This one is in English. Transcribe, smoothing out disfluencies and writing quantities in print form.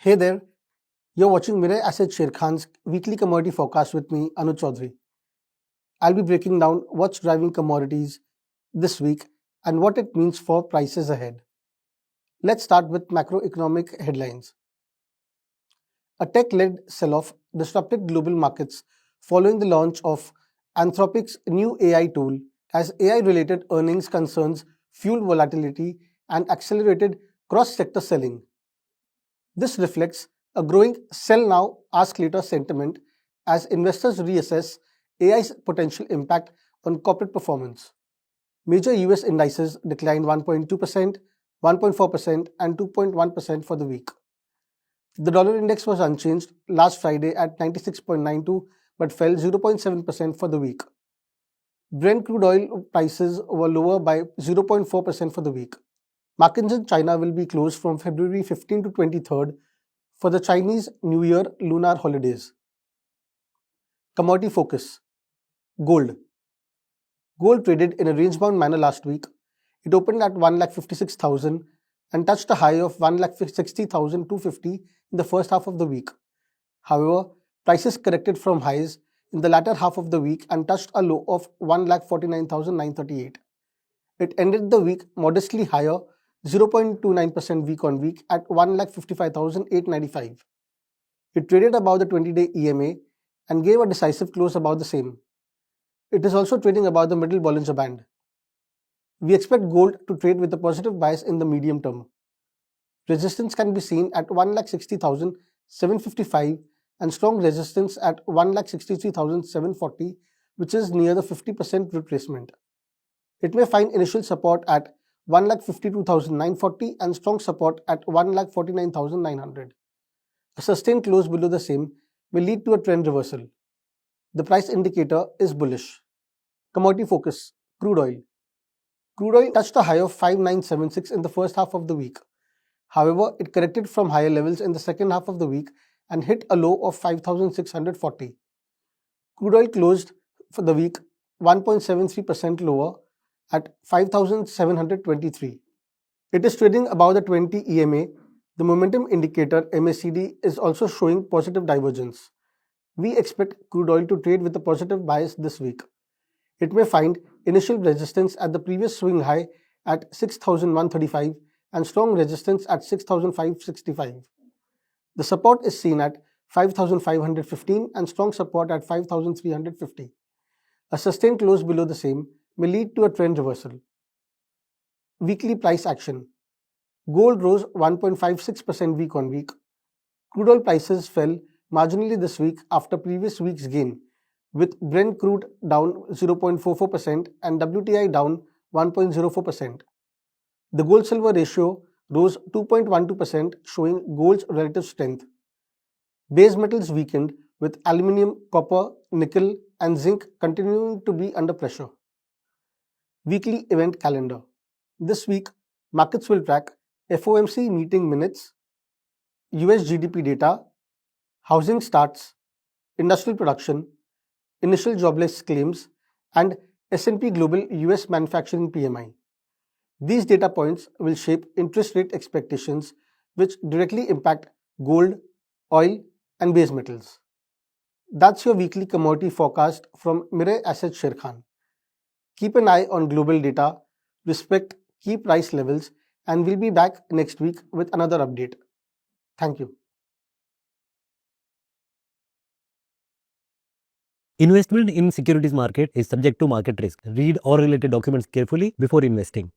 Hey there, you're watching reassess Sharekhan's weekly commodity forecast with me, Anuj Chaudhary. I'll be breaking down what's driving commodities this week and what it means for prices ahead. Let's start with macroeconomic headlines. A tech led sell off disrupted global markets following the launch of Anthropic's new AI tool as AI related earnings concerns fueled volatility and accelerated cross sector selling. This reflects a growing sell now, ask later sentiment as investors reassess AI's potential impact on corporate performance. Major US indices declined 1.2%, 1.4%, and 2.1% for the week. The dollar index was unchanged last Friday at 96.92 but fell 0.7% for the week. Brent crude oil prices were lower by 0.4% for the week. Markets in China will be closed from February 15 to 23rd for the Chinese New Year lunar holidays. Commodity focus. Gold. Gold traded in a range-bound manner last week. It opened at 1,56,000 and touched a high of 1,60,250 in the first half of the week. However, prices corrected from highs in the latter half of the week and touched a low of 1,49,938. It ended the week modestly higher, 0.29% week on week at 1,55,895. It traded above the 20-day EMA and gave a decisive close above the same. It is also trading above the middle Bollinger Band. We expect gold to trade with a positive bias in the medium term. Resistance can be seen at 1,60,755 and strong resistance at 1,63,740, which is near the 50% retracement. It may find initial support at 1,52,940 and strong support at 1,49,900. A sustained close below the same may lead to a trend reversal. The price indicator is bullish. Commodity focus. Crude oil. Crude oil touched a high of 5,976 in the first half of the week. However, it corrected from higher levels in the second half of the week and hit a low of 5,640. Crude oil closed for the week 1.73% lower at 5,723. It is trading above the 20 EMA. The momentum indicator MACD is also showing positive divergence. We expect crude oil to trade with a positive bias this week. It may find initial resistance at the previous swing high at 6,135 and strong resistance at 6,565. The support is seen at 5,515 and strong support at 5,350. A sustained close below the same may lead to a trend reversal. Weekly price action. Gold rose 1.56% week on week. Crude oil prices fell marginally this week after previous week's gain, with Brent crude down 0.44% and WTI down 1.04%. The gold-silver ratio rose 2.12%, showing gold's relative strength. Base metals weakened, with aluminium, copper, nickel, and zinc continuing to be under pressure. Weekly event calendar. This week, markets will track FOMC meeting minutes, US GDP data, housing starts, industrial production, initial jobless claims, and S&P Global US Manufacturing PMI. These data points will shape interest rate expectations, which directly impact gold, oil, and base metals. That's your weekly commodity forecast from reassess Sharekhan. Keep an eye on global data, respect key price levels, and we'll be back next week with another update. Thank you. Investment in securities market is subject to market risk. Read all related documents carefully before investing.